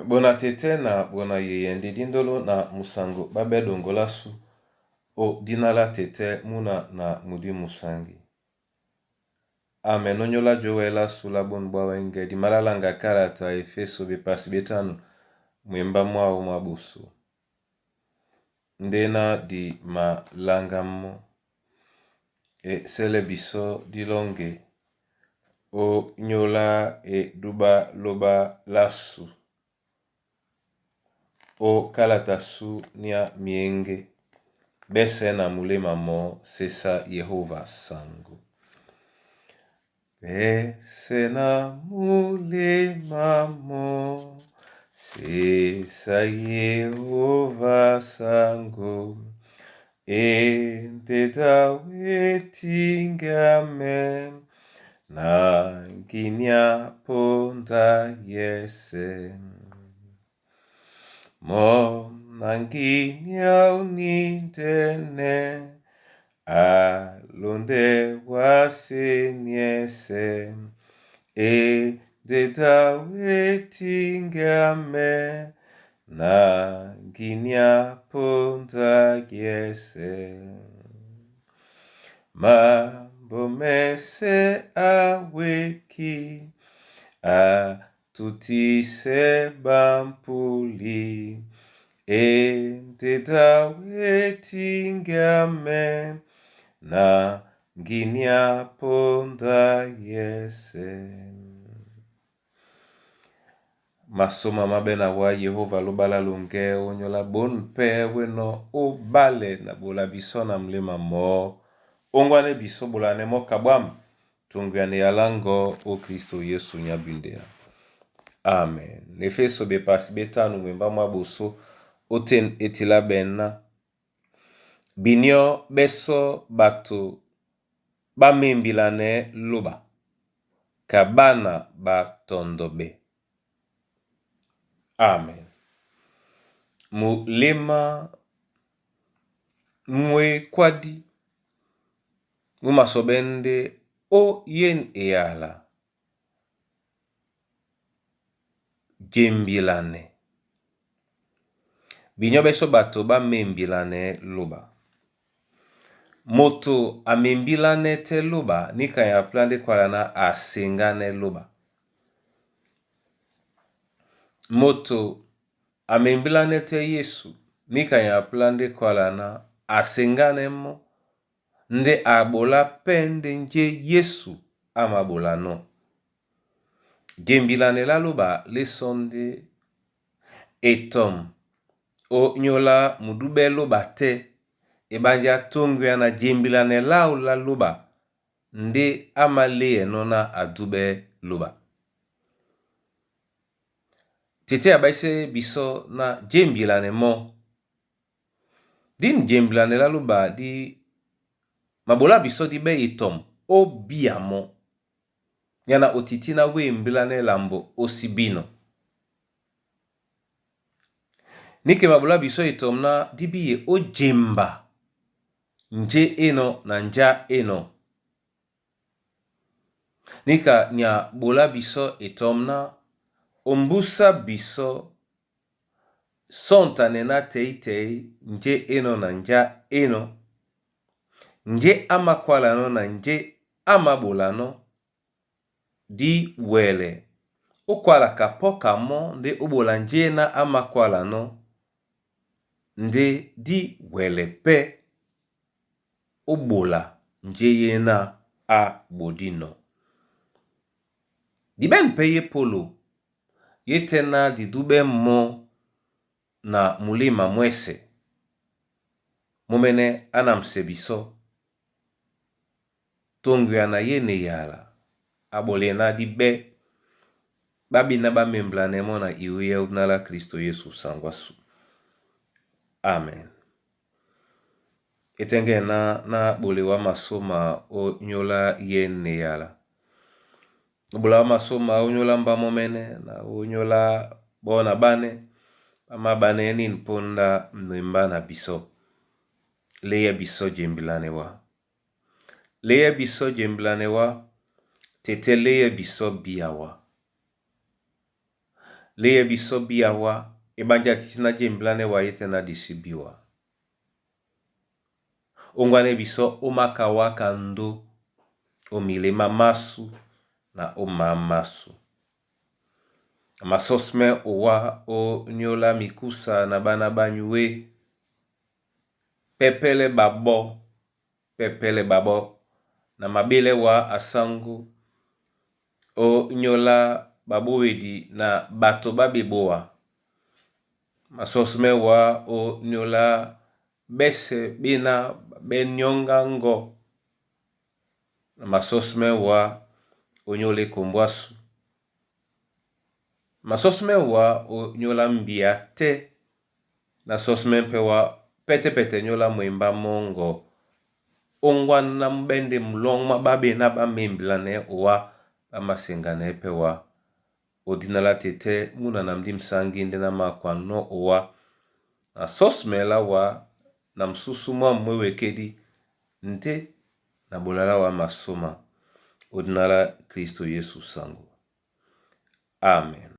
Bona tete na bona yeyende dindolo na musango babedo ngolasu o dinala tete muna na mudi musangi. Amen. Onyola joela sula bon bwawenge di malalanga karata efeso bepasi betano mwemba mwao mabusu. Ndena di malangamo e sele biso dilonge o nyola e duba loba lasu. O kalatasu nia mienge bese na mulema mo sesa Yehova sangu. Bese na mulema mo sesa Yehova sangu. Enteta wetingame na ginya ponda yese. Mo nanginya unitene alonde wasenyese deta wetingame na ginya ponta yese. Mambo mese aweki tutise bampuli teta wetingame na ginya ponda yese. Masoma mabena wa Yehova lobala lunge onyola bon pe weno obale na bola biso na mlima mo ongwane biso bolane mo kabam tungwane yalango o Kristo Yesu nyabindea. Amen. Efeso bepasi betanu mwemba mwabuso oten etila benna binyo beso bato bamembilane loba kabana batondobe. Amen. Mulema mwe kwadi mumasobende o yen eyala jembilane binyo beso bato bamembilane loba. Moto amembilane te loba nika ya plande kwa na asengane loba. Moto amembilane te Yesu nika ya plande kwa na asengane mo nde abola pende nje Yesu amabola no. Jembilane la loba lesonde etom o nyola mudube loba te ebanja tongu ya na jembilane lao la loba nde amale enona adube loba. Tete abaise biso na jembilane mo. Din jembilane la loba di mabola biso di be itom o biamo. Yana otitina we mbilane lambo osibino. Nike mabola biso itom na dibiye o jemba. Nje eno na nja eno. Nika nya bola biso itomna ombusa biso sonta nena tei nje eno na nja eno. Nje amakwala no na nje amabola no. Di wele. Okwala kapoka mo nde obola nje na amakwala no. Nde di wele pe. Obola nje ye na a bodino. Di ben pe ye polo. Ye tena di dube mo na mulima mwese. Mumene anam sebiso. Tongu ya na ye ne yala. Abole na di be. Babi na ba memblane mo na iwe unala Kristo Yesu sangwasu. Amen. Etenge na bolewa masoma o nyola ye ne yala. Bolewa masoma o nyola mba momene na o nyola bona bane. Ama bane nin ponda mwemba na biso. Leye biso jembilane wa. Leye biso jembilane wa. Tete leye biso biya wa. leye biso biawa ebanja titina jemblane wa yete na disibiwa. Ongwane biso umaka waka ndo omilema masu na omamasu. Masosme owa o nyola mikusa na bana banyue pepele babo na mabele wa asangu o nyola babowedi na bato babeboa. Masosme wa o nyola bese bina benyonga ngo. Masosme wa o nyole kombwasu. Masosme wa o nyola mbiate na sosme mpe wa pete nyola mwemba mongo. Ongwan na mbende mlong mababe na bamemblane wa bamasengane pe wa odinala tete muna na mdi msangi ndena makwano wa na sosme la wa na msusu mwa mwewekedi nte na bolala wa masoma odinala Kristo Yesu sangu. Amen.